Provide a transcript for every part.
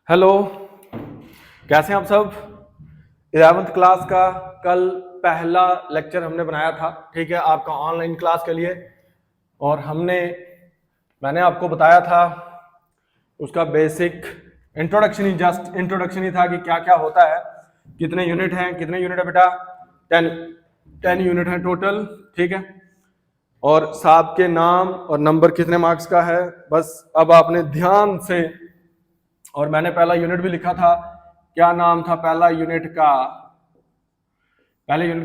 Hello, कैसे हैं आप सब। 11th क्लास का कल पहला लेक्चर हमने बनाया था, ठीक है, आपका ऑनलाइन क्लास के लिए। और मैंने आपको बताया था उसका बेसिक इंट्रोडक्शन ही था कि क्या क्या होता है, कितने यूनिट है बेटा। 10 यूनिट है टोटल, ठीक है। और साहब के नाम और नंबर कितने मार्क्स का है, बस अब आपने ध्यान से। और मैंने पहला यूनिट भी लिखा था, क्या नाम था पहले यूनिट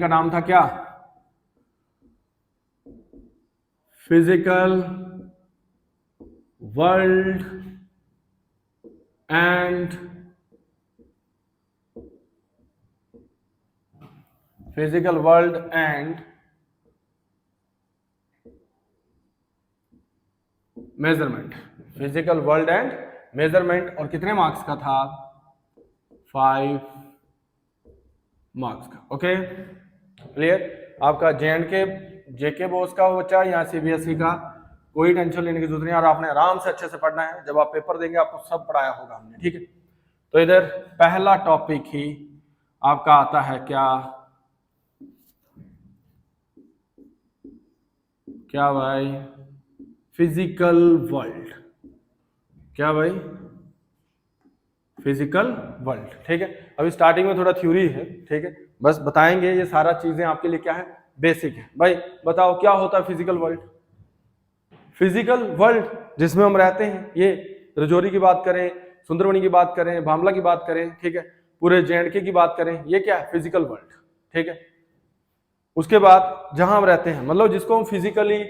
का नाम था क्या? Physical world and measurement. Physical world and measurement. और कितने मार्क्स का था? 5 मार्क्स का। Okay, clear. आपका JNK जेके बोस का हो बच्चा या CBSE का, कोई टेंशन लेने की जरूरत नहीं। और आपने आराम से अच्छे से पढ़ना है, जब आप पेपर देंगे आपको सब पढ़ाया होगा हमने, ठीक है। तो इधर पहला टॉपिक ही आपका आता है क्या क्या भाई? Physical world. क्या भाई? फिजिकल वर्ल्ड, ठीक है। अभी स्टार्टिंग में थोड़ा थ्योरी है, ठीक है, बस बताएंगे। ये सारा चीजें आपके लिए क्या है, बेसिक है। भाई बताओ क्या होता है फिजिकल वर्ल्ड? फिजिकल वर्ल्ड जिसमें हम रहते हैं, ये रजौरी की बात करें, सुंदरबनी की बात करें, भामला की बात करें, ठीक है, पूरे JNK की बात करें, ये क्या है? फिजिकल वर्ल्ड, ठीक है। उसके बाद जहां हम रहते हैं, मतलब जिसको हम फिजिकली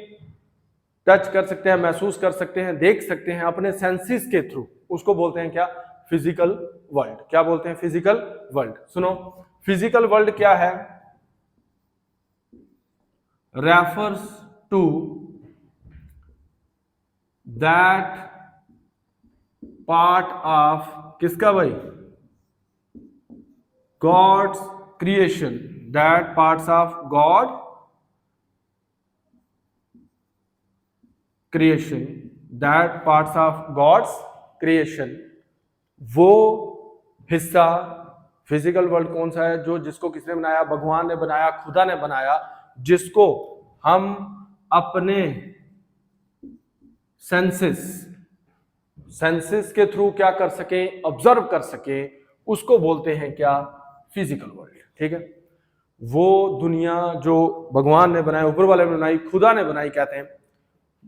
टच कर सकते हैं, महसूस कर सकते हैं, देख सकते हैं अपने सेंसेस के थ्रू, उसको बोलते हैं क्या? Physical world. क्या बोलते हैं? Physical world. सुनो, फिजिकल वर्ल्ड क्या है? Refers to that part of किसका भाई? God's creation. That parts of God creation, that parts of God's creation. वो हिस्सा फिजिकल वर्ल्ड कौन सा है? जो जिसको किसने बनाया? भगवान ने बनाया, खुदा ने बनाया, जिसको हम अपने सेंसेस के थ्रू क्या कर सके? ऑब्जर्व कर सके। उसको बोलते हैं क्या? फिजिकल वर्ल्ड, ठीक है। वो दुनिया जो भगवान ने बनाई, ऊपर वाले ने बनाई, खुदा ने बनाई, कहते हैं,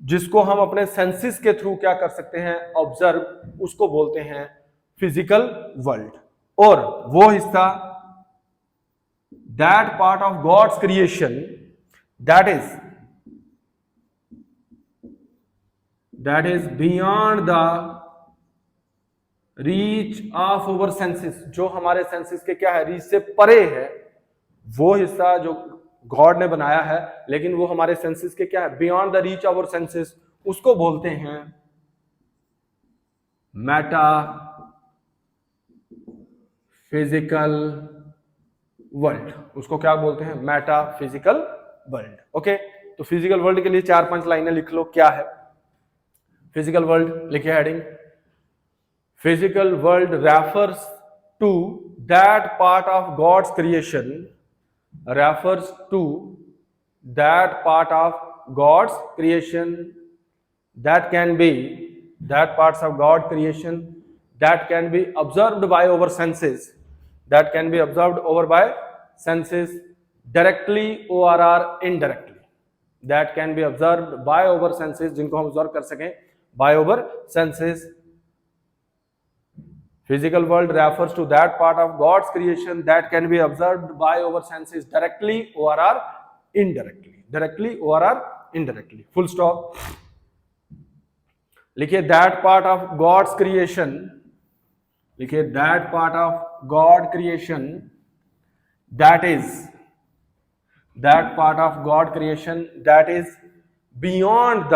जिसको हम अपने सेंसेस के थ्रू क्या कर सकते हैं? ऑब्जर्व, उसको बोलते हैं फिजिकल वर्ल्ड। और वो हिस्सा, that part of God's creation, that is beyond the reach of our senses, जो हमारे सेंसेस के क्या है? रीच से परे है। वो हिस्सा जो गॉड ने बनाया है, लेकिन वो हमारे सेंसेस के क्या है? Beyond the reach of our senses, उसको बोलते हैं मेटा फिजिकल वर्ल्ड। उसको क्या बोलते हैं? Metaphysical world. ओके, तो फिजिकल वर्ल्ड के लिए 4-5 लाइनें लिख लो। क्या है फिजिकल वर्ल्ड? लिखिए heading, physical world refers to that part of God's creation, refers to that part of God's creation that can be that parts of God creation that can be observed by our senses, that can be observed over by senses directly or indirectly, that can be observed by our senses, जिनको हम observe कर सकें by our senses. Physical world refers to that part of God's creation that can be observed by our senses directly or indirectly, full stop. लिखिए that part of God's creation, लिखिए that part of God creation, that part of God creation that is beyond the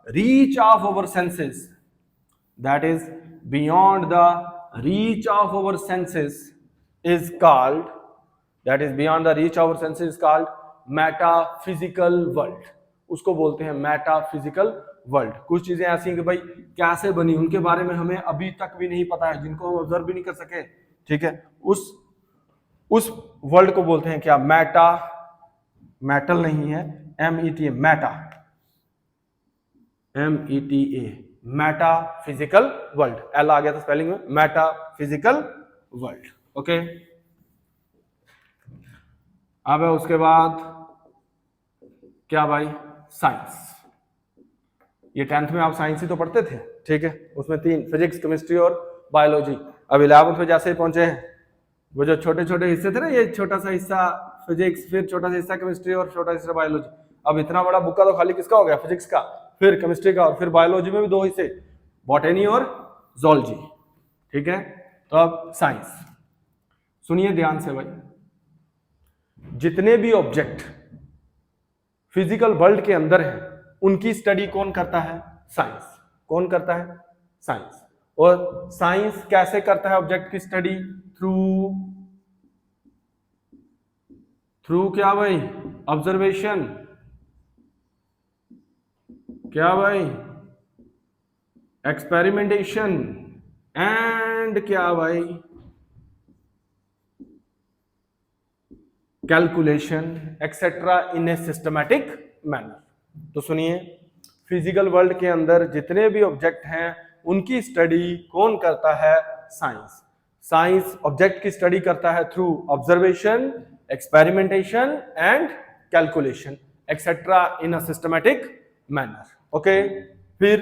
reach of our senses, that is beyond the reach of our senses is called, that is beyond the reach of our senses is called metaphysical world. उसको बोलते हैं metaphysical world. कुछ चीजें ऐसी हैं कि भाई कैसे बनी उनके बारे में हमें अभी तक भी नहीं पता है, जिनको हम ऑब्जर्व भी नहीं कर सके, ठीक है। उस वर्ल्ड को बोलते हैं क्या, मैटा, मेटल नहीं है, META, मैटा, META, मैटा फिजिकल वर्ल्ड, एल आ गया था स्पेलिंग में, मैटा फिजिकल वर्ल्ड, ओके। अब है उसके बाद क्या भाई, साइंस। ये 10th में आप साइंस ही तो पढ़ते थे, ठीक है। उसमें 3, फिजिक्स, केमिस्ट्री और बायोलॉजी। अब 11th में जैसे ही पहुंचे हैं, वो जो छोटे छोटे हिस्से थे ना, ये छोटा सा हिस्सा फिजिक्स, फिर छोटा सा हिस्सा केमिस्ट्री और छोटा हिस्सा बायोलॉजी। अब इतना बड़ा बुक्का तो खाली किसका हो गया, फिजिक्स का, फिर केमिस्ट्री का, और फिर बायोलॉजी में भी 2 हिस्से, बॉटनी और जूलॉजी, ठीक है। तो अब साइंस सुनिए ध्यान से भाई, जितने भी ऑब्जेक्ट फिजिकल वर्ल्ड के अंदर है उनकी स्टडी कौन करता है, साइंस। कौन करता है, साइंस। और साइंस कैसे करता है ऑब्जेक्ट की स्टडी, थ्रू क्या भाई, ऑब्जर्वेशन, क्या भाई, एक्सपेरिमेंटेशन, एंड क्या भाई, कैलकुलेशन, एक्सेट्रा, इन ए सिस्टमैटिक मैनर। तो सुनिए, फिजिकल वर्ल्ड के अंदर जितने भी ऑब्जेक्ट हैं उनकी स्टडी कौन करता है, साइंस। साइंस ऑब्जेक्ट की स्टडी करता है through observation, experimentation and calculation, etcetera, in a systematic manner, okay. फिर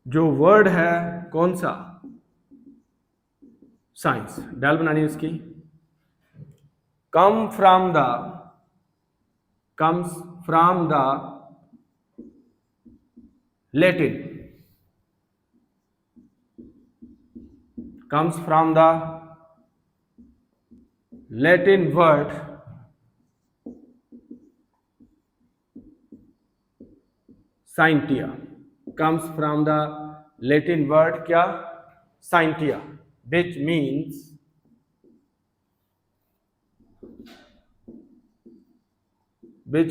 जो वर्ड है कौन सा, साइंस, डेल बनानी इसकी, comes from the Latin, word scientia, comes from the Latin word क्या, scientia, which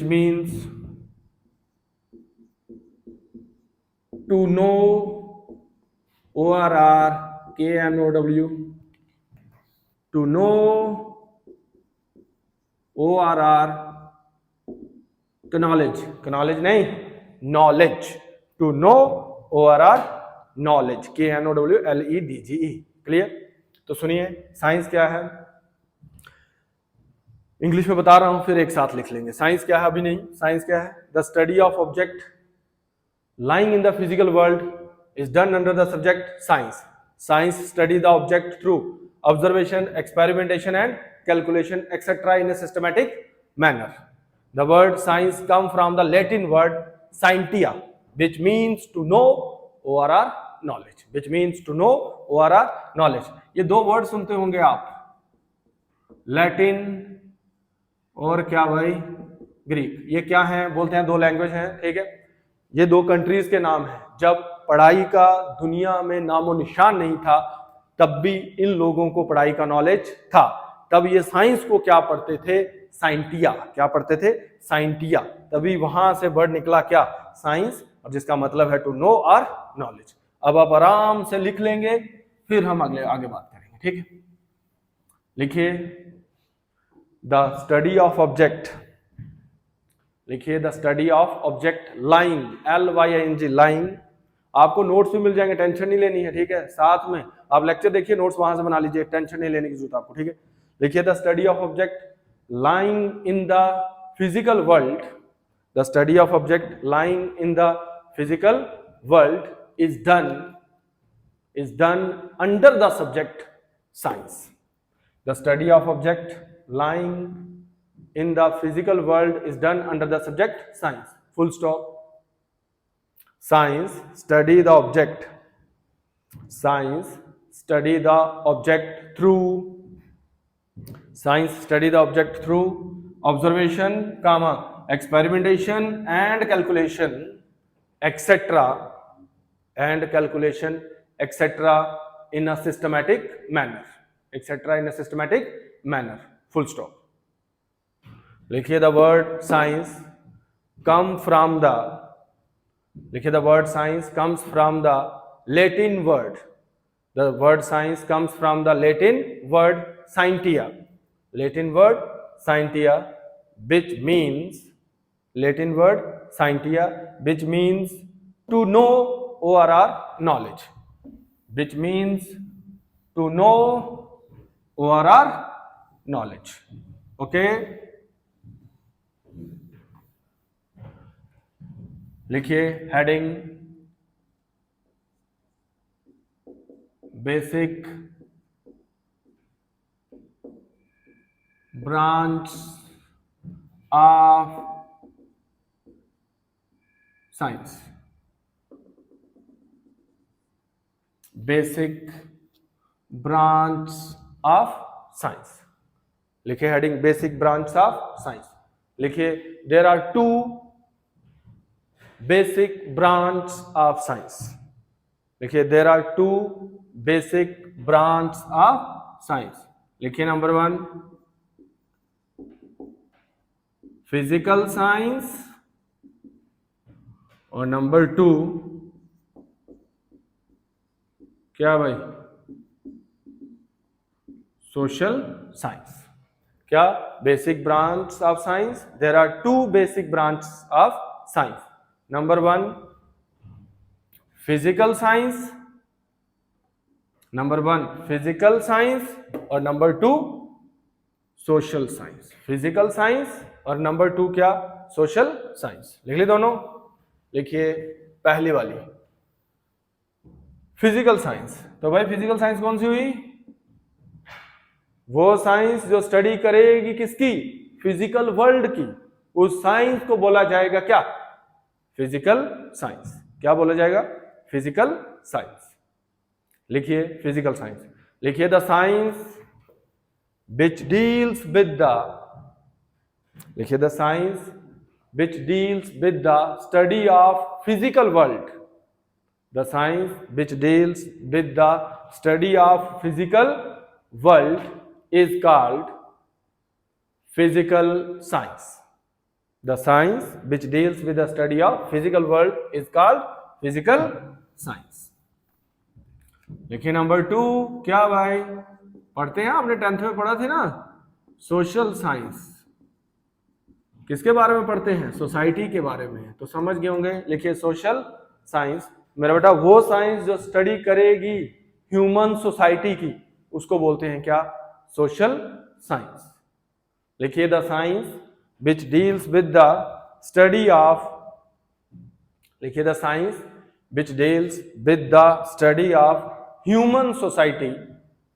means to know, ORR, to know, ORR, knowledge नहीं, knowledge, to know, ORR, knowledge, KNOWLEDGE, clear. तो सुनिए science क्या है, English में बता रहा हूं फिर एक साथ लिख लेंगे। साइंस क्या है, अभी नहीं, साइंस क्या है, the study of object lying in the physical world is done under the subject science. Science study the object through observation, experimentation and calculation, etc. in a systematic manner. The word science comes from the Latin word scientia, which means to know or knowledge, which means to know or knowledge. ये 2 word सुनते होंगे आप, Latin और क्या भाई, Greek. ये क्या है, बोलते हैं 2 लैंग्वेज हैं, ठीक है। ये 2 कंट्रीज के नाम हैं। जब पढ़ाई का दुनिया में नामो निशान नहीं था तब भी इन लोगों को पढ़ाई का नॉलेज था। तब ये साइंस को क्या पढ़ते थे, साइंटिया। क्या पढ़ते थे, साइंटिया। तभी वहां से वर्ड निकला क्या, साइंस, और जिसका मतलब है टू नो और नॉलेज। अब आप आराम से लिख लेंगे, फिर हम आगे बात करेंगे, ठीक है। लिखिए, द स्टडी ऑफ ऑब्जेक्ट, लिखिए the study of object lying, LYING, lying. आपको नोट्स भी मिल जाएंगे, टेंशन नहीं लेनी है, ठीक है। साथ में आप लेक्चर देखिए, नोट्स वहां से बना लीजिए, टेंशन नहीं लेने की जरूरत आपको, ठीक है। लिखिए the study of object lying in the physical world, the study of object lying in the physical world is done under the subject science. The study of object lying in the physical world is done under the subject science, full stop. Science study the object, science study the object through, science study the object through observation, comma, experimentation and calculation, etc. and calculation, etc. in a systematic manner, etc. in a systematic manner, full stop. लिखिए the word science come from the, लिखिए the word science comes from the Latin word, the word science comes from the Latin word scientia, Latin word scientia, which means, Latin word scientia, which means to know or knowledge, which means to know or knowledge. Okay, लिखिए heading basic branch of science, basic branch of science, लिखिए heading basic branch of science, लिखिए there are two basic branch of science, लिखिए there are two basic branch of science, लिखिए number 1 physical science और number 2 क्या भाई, social science. क्या, basic branch of science, there are two basic branch of science, number 1 physical science, number 1 physical science और number 2 social science, physical science और number 2 क्या, social science. लिख ली दोनों, लिखिए पहली वाली फिजिकल साइंस, तो भाई फिजिकल साइंस कौन सी हुई, वो साइंस जो स्टडी करेगी किसकी, फिजिकल वर्ल्ड की, उस साइंस को बोला जाएगा क्या, फिजिकल साइंस। क्या बोला जाएगा, फिजिकल साइंस। लिखिए फिजिकल साइंस, लिखिए the science which deals with the, लिखिए the science which deals with the study of physical world, the science which deals with the study of physical world is called physical science. The science which deals with the study of physical world is called physical science. लिखिए number 2 क्या भाई, पढ़ते हैं, आपने 10th में पढ़ा थे ना, सोशल साइंस किसके बारे में पढ़ते हैं, सोसाइटी के बारे में, तो समझ गए होंगे। लिखिए सोशल साइंस मेरा बेटा वो साइंस जो स्टडी करेगी ह्यूमन सोसाइटी की, उसको बोलते हैं क्या, सोशल साइंस। लिखिए the science which deals with the study of, लिखिए the science which deals with the study of human society,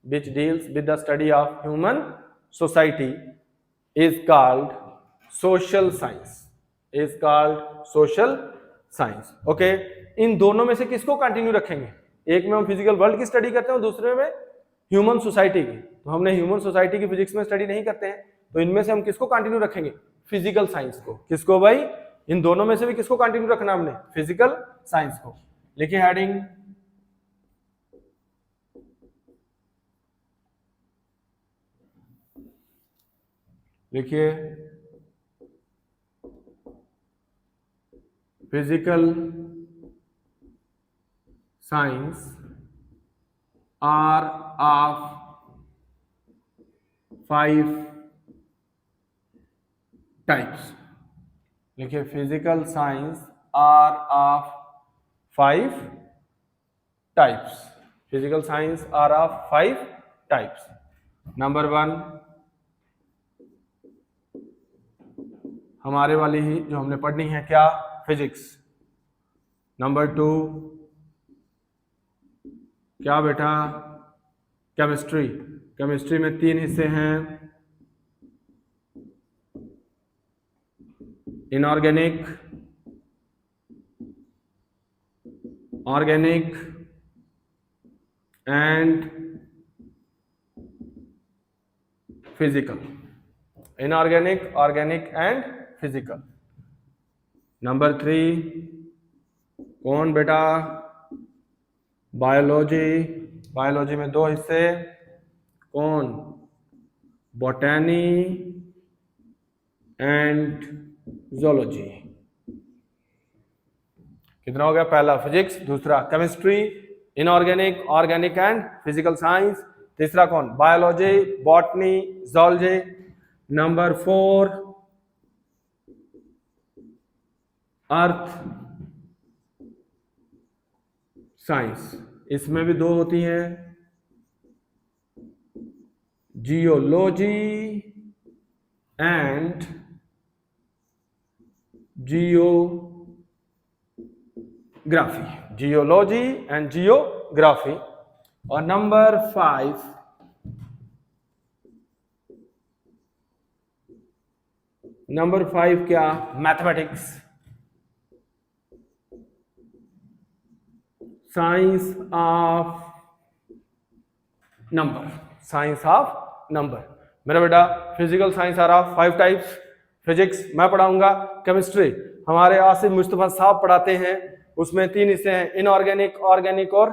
which deals with the study of human society is called social science, is called social science. Okay, इन दोनों में से किसको continue रखेंगे, एक में हम फिजिकल वर्ल्ड की स्टडी करते हैं, दूसरे में ह्यूमन सोसाइटी की, तो हमने ह्यूमन सोसाइटी की फिजिक्स में स्टडी नहीं करते हैं, तो इनमें से हम किसको कंटिन्यू रखेंगे, फिजिकल साइंस को। किसको भाई, इन दोनों में से भी किसको कंटिन्यू रखना हमने, फिजिकल साइंस को। लिखिए हेडिंग लिखिए physical science are of 5 types, लिखिए physical science are of 5 types, physical science are of 5 types. Number 1 हमारे वाली ही जो हमने पढ़नी है क्या, फिजिक्स। नंबर 2 क्या बेटा, केमिस्ट्री, केमिस्ट्री में 3 हिस्से हैं, inorganic, organic and physical, inorganic, organic and physical. Number 3 कौन बेटा, बायोलॉजी, बायोलॉजी में 2 हिस्से, कौन, बॉटनी एंड जूलॉजी, कितना हो गया? पहला फिजिक्स, दूसरा chemistry, inorganic, organic and physical science, तीसरा कौन? Biology, botany, zoology. Number 4 earth science, इसमें भी 2 होती हैं, geology and geography, geology and geography. और नंबर 5 क्या? Mathematics, science of number, science of number. मेरा बेटा फिजिकल साइंस आ रहा 5 टाइप्स, फिजिक्स मैं पढ़ाऊंगा, केमिस्ट्री हमारे आसिफ मुस्तफा साहब पढ़ाते हैं, उसमें 3 हिस्से हैं, इनऑर्गेनिक, ऑर्गेनिक और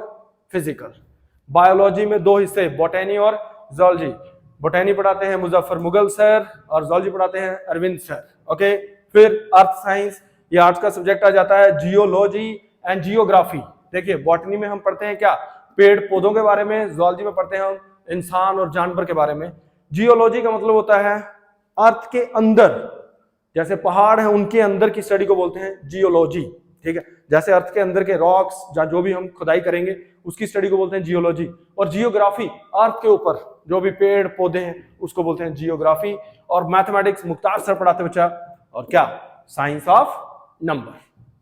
फिजिकल। बायोलॉजी में 2 हिस्से, बॉटनी और जूलॉजी। बॉटनी पढ़ाते हैं मुजफ्फर मुगल सर और जूलॉजी पढ़ाते हैं अरविंद सर। ओके, फिर अर्थ साइंस, ये आर्ट्स का सब्जेक्ट आ जाता है, जियोलॉजी एंड जियोग्राफी। देखिए बॉटनी में हम पढ़ते हैं क्या? पेड़ पौधों के बारे में, जूलॉजी में पढ़ते हैं हम इंसान और जानवर के बारे में। जियोलॉजी का मतलब होता है अर्थ के अंदर, जैसे पहाड़ है उनके अंदर की स्टडी को बोलते हैं जियोलॉजी, ठीक है। जैसे अर्थ के अंदर के रॉक्स या जो भी हम खुदाई करेंगे उसकी स्टडी को बोलते हैं जियोलॉजी। और जियोग्राफी अर्थ के ऊपर जो भी पेड़ पौधे हैं उसको बोलते हैं जियोग्राफी। और मैथमेटिक्स मुख्तार सर पढ़ाते बच्चा, और क्या? Science of number.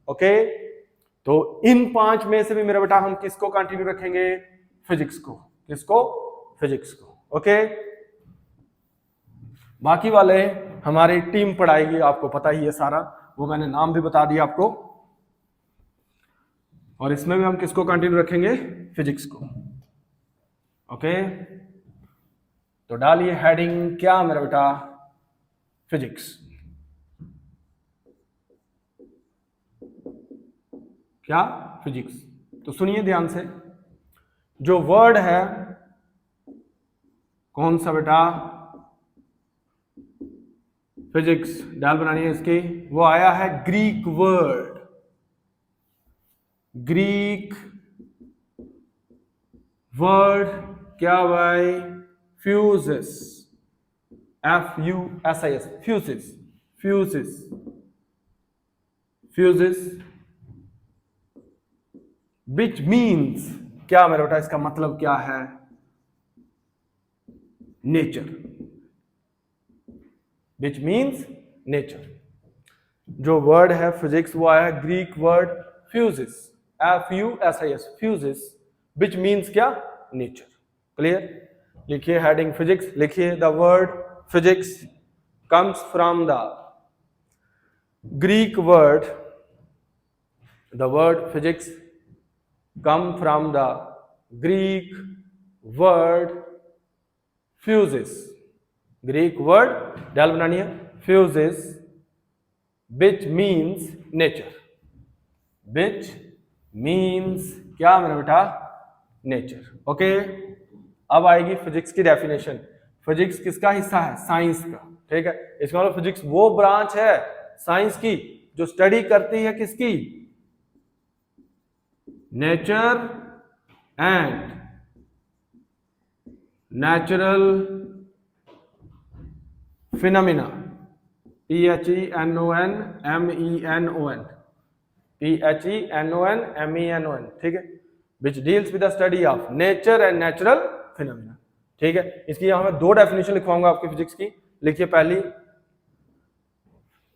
ओके, तो इन 5 में से भी मेरा बेटा हम किसको कंटिन्यू रखेंगे? फिजिक्स को। किसको? फिजिक्स को। ओके, बाकी वाले हमारी टीम पढ़ाएगी, आपको पता ही है सारा, वो मैंने नाम भी बता दिया आपको। और इसमें भी हम किसको कंटिन्यू रखेंगे? फिजिक्स को। ओके, तो डालिए हेडिंग क्या मेरा बेटा? फिजिक्स। क्या? फिजिक्स। तो सुनिए ध्यान से, जो वर्ड है कौन सा बेटा? फिजिक्स, डाल बनानी है इसकी, वो आया है ग्रीक वर्ड, ग्रीक वर्ड क्या भाई? Fuses, FUSIS, fuses, fuses, fuses, which means क्या मेरा बेटा? इसका मतलब क्या है? Nature, which means nature. जो वर्ड है फिजिक्स वो आया Greek word fuses, FUSIS, fuses, which means क्या? नेचर। क्लियर? लिखिए हेडिंग फिजिक्स, लिखिए the word physics comes from the Greek word, the word physics come from the Greek word fuses, Greek word डाल बनानी है fuses, which means nature, which means क्या मेरा बेटा? Nature. Okay, अब आएगी फिजिक्स की डेफिनेशन। फिजिक्स किसका हिस्सा है? साइंस का, ठीक है। इसका मतलब फिजिक्स वो ब्रांच है साइंस की जो स्टडी करती है किसकी? Nature and natural phenomena, PHENONMENON, PHENONMENON, ठीक है, which deals with the study of nature and natural phenomena, ठीक है। इसकी यहां मैं 2 डेफिनेशन लिखवाऊंगा आपकी फिजिक्स की। लिखिए पहली,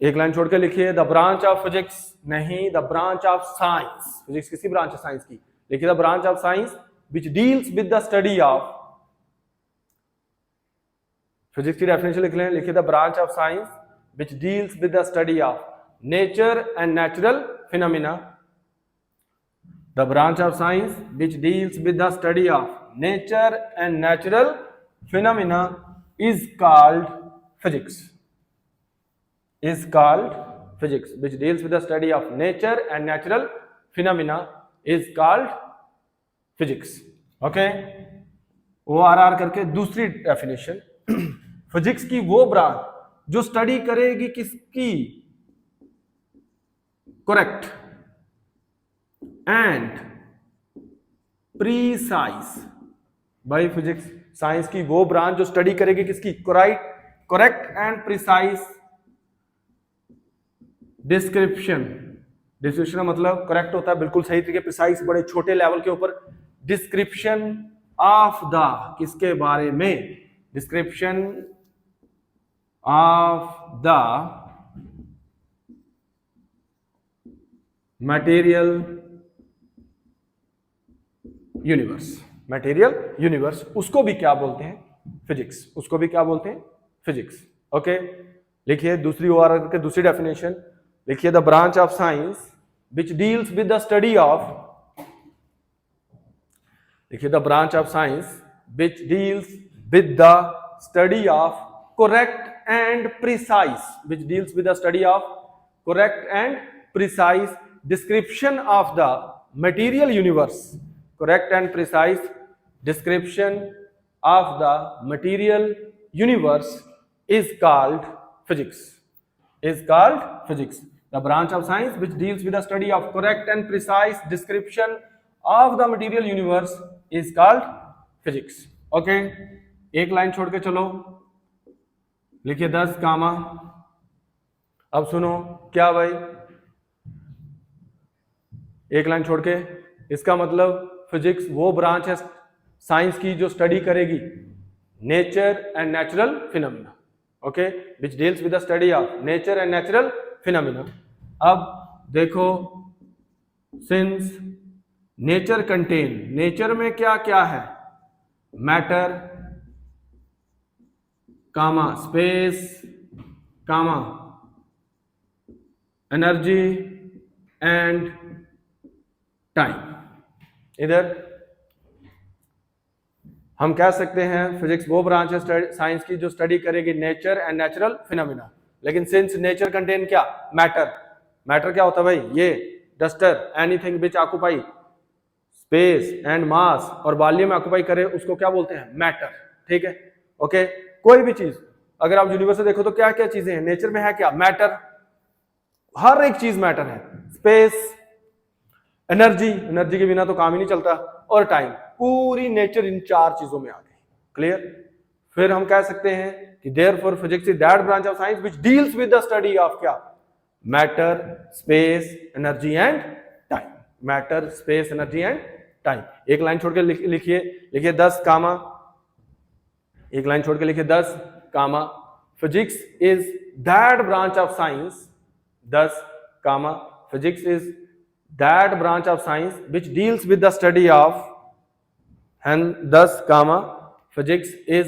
एक लाइन छोड़ के लिखिए, द ब्रांच ऑफ फिजिक्स, नहीं, the branch of science. Physics किसी ब्रांच है साइंस की, लिखिए the branch of science which deals with the study of, physics की डेफिनेशन लिख लें, लिखिए the branch of science which deals with the study of nature and natural phenomena, the branch of science which deals with the study of nature and natural phenomena is called physics, is called physics, which deals with the study of nature and natural phenomena is called physics. Okay, ORR करके दूसरी definition, physics की वो branch जो study करेगी किसकी? Correct, and precise. भाई physics science की वो ब्रांच जो स्टडी करेगी किसकी, correct and precise description. Description मतलब करेक्ट होता है बिल्कुल सही तरीके, प्रिसाइज बड़े छोटे लेवल के ऊपर, डिस्क्रिप्शन ऑफ द किसके बारे में, description of the material universe. Material universe उसको भी क्या बोलते हैं, फिजिक्स। उसको भी क्या बोलते हैं, फिजिक्स। ओके, लिखिए दूसरी ओर के दूसरी डेफिनेशन लिखिए, the branch of science which deals with the study of, लिखिए the branch of science which deals with the study of correct and precise, which deals with the study of correct and precise description of the material universe, correct and precise description of the material universe is called physics, is called physics. The branch of science which deals with the study of correct and precise description of the material universe is called physics. Okay, एक line छोड़ के चलो, लिखिए 10 कामा। अब सुनो क्या भाई, एक लाइन छोड़ के, इसका मतलब फिजिक्स वो ब्रांच है साइंस की जो स्टडी करेगी nature and natural phenomena. Okay, which deals with the study of nature and natural phenomena. अब देखो, सिंस नेचर कंटेन, नेचर में क्या क्या है, matter comma space comma energy and time. इधर हम कह सकते हैं फिजिक्स वो ब्रांच है साइंस की जो स्टडी करेगी नेचर एंड नेचुरल फिनोमिना। लेकिन सिंस नेचर कंटेन क्या, मैटर। मैटर क्या होता है भाई, ये duster, anything which occupy space and mass और वॉल्यूम ऑक्युपाई करे उसको क्या बोलते हैं, मैटर। ठीक है, ओके। कोई भी चीज अगर आप यूनिवर्स से देखो तो क्या क्या चीजें हैं, नेचर में है क्या, मैटर, हर एक चीज मैटर है, स्पेस, एनर्जी, एनर्जी के बिना तो काम ही नहीं चलता, और टाइम, पूरी नेचर इन चार चीजों में आ गई। क्लियर। फिर हम कह सकते हैं कि therefore physics is that branch of science which deals with the study of क्या, matter, space, energy and time. Matter, space, energy and time. एक लाइन छोड़ के लिखिए, लिखिए 10 कामा, एक लाइन छोड़ के लिखिए 10 comma, physics is that branch of science, 10 comma, physics is that branch of science which deals with the study of, and thus comma, physics is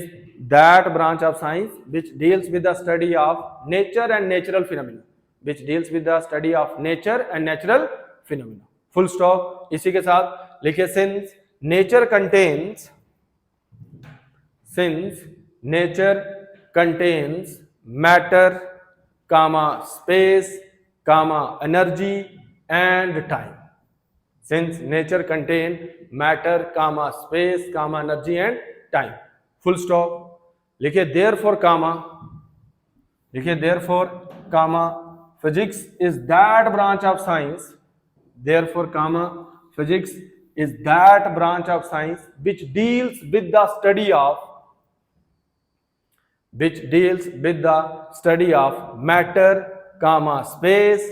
that branch of science which deals with the study of nature and natural phenomena, which deals with the study of nature and natural phenomena, full stop। इसी के साथ लिखिए, since nature contains matter comma space comma energy and time, since nature contain matter comma space comma energy and time, full stop। लिखिए therefore comma, लिखिए therefore comma, physics is that branch of science, therefore comma, physics is that branch of science which deals with the study of, which deals with the study of matter comma space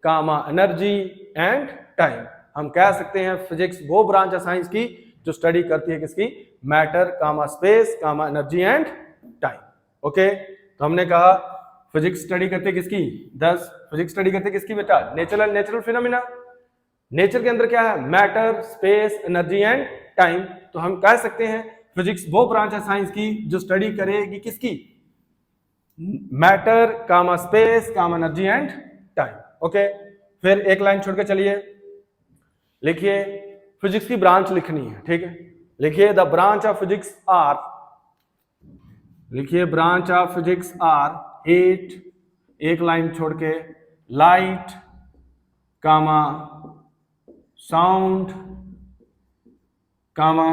comma energy and time. हम कह सकते हैं physics वो branch है science की जो study करती है किसकी, matter comma space comma energy and time. Okay, तो हमने कहा फिजिक्स स्टडी करते किसकी, 10, फिजिक्स स्टडी करते किसकी बेटा, नेचुरल फिनोमिना। नेचर के अंदर क्या है, matter, space, energy and time. तो हम कह सकते हैं फिजिक्स वो ब्रांच है साइंस की जो स्टडी करेगी किसकी, matter comma space comma energy and time. Okay, फिर एक लाइन छोड़ के चलिए, लिखिए फिजिक्स की ब्रांच लिखनी है। ठीक है, लिखिए the branch of physics are, लिखिए branch of physics are heat, एक लाइन छोड़ के, light comma sound comma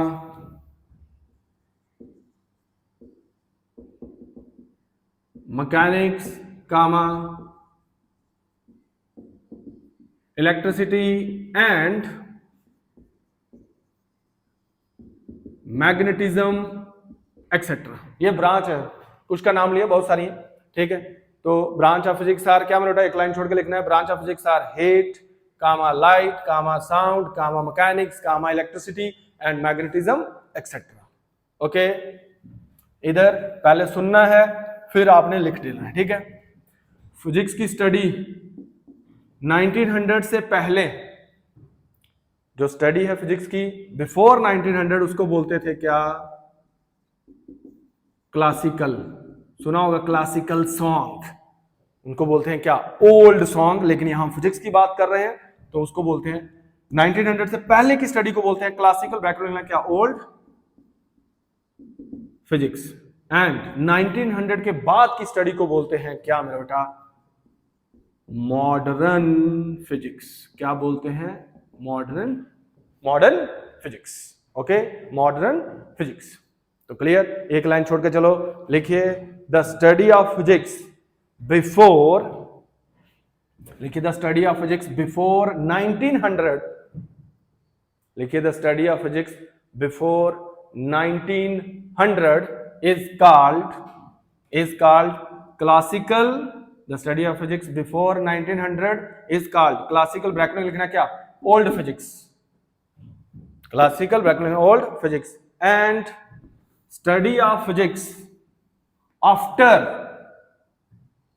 mechanics comma electricity and magnetism etcetera. ये ब्रांच है, कुछ का नाम लिया, बहुत सारी है, ठीक है। तो ब्रांच ऑफ फिजिक्स आर क्या मेरा एक लाइन छोड़ के लिखना है, branch of physics are heat, comma light, comma sound, comma mechanics, comma electricity and magnetism etcetera. Okay, इधर पहले सुनना है फिर आपने लिख देना है, ठीक है। फिजिक्स की स्टडी 1900 से पहले, जो स्टडी है फिजिक्स की बिफोर 1900, उसको बोलते थे क्या? क्लासिकल। सुना होगा क्लासिकल सॉन्ग, उनको बोलते हैं क्या? Old song. लेकिन यहां हम फिजिक्स की बात कर रहे हैं तो उसको बोलते हैं 1900 से पहले की स्टडी को बोलते हैं क्लासिकल। बैकग्राउंड में क्या? Old physics. एंड 1900 के बाद की स्टडी को बोलते हैं क्या मेरा बेटा? Modern physics. क्या बोलते हैं? Modern physics. Okay, modern physics. तो क्लियर? एक लाइन छोड़ के चलो, लिखिए the study of physics before, लिखिए the study of physics before 1900, लिखिए the study of physics before 1900 is called classical. The study of physics before 1900 is called classical. Bracket में लिखना क्या? old physics. Classical ब्रैकेट में old physics. And study of physics after,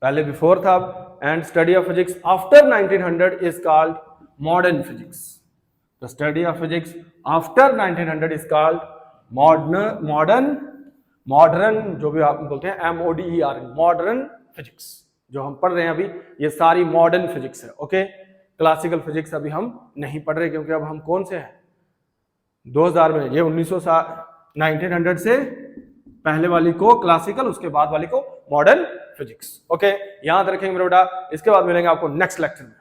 पहले before था, and study of physics after 1900 is called modern physics. The study of physics after 1900 is called modern, जो भी आप बोलते हैं MODER, मॉडर्न फिजिक्स। जो हम पढ़ रहे हैं अभी, ये सारी मॉडर्न फिजिक्स है। ओके, क्लासिकल फिजिक्स अभी हम नहीं पढ़ रहे, क्योंकि अब हम कौन से हैं? 2000 में। ये 1900 से पहले वाली को क्लासिकल, उसके बाद वाली को मॉडर्न फिजिक्स। ओके, यहां तक रखेंगे मेरे बेटा। इसके बाद मिलेंगे आपको नेक्स्ट लेक्चर में।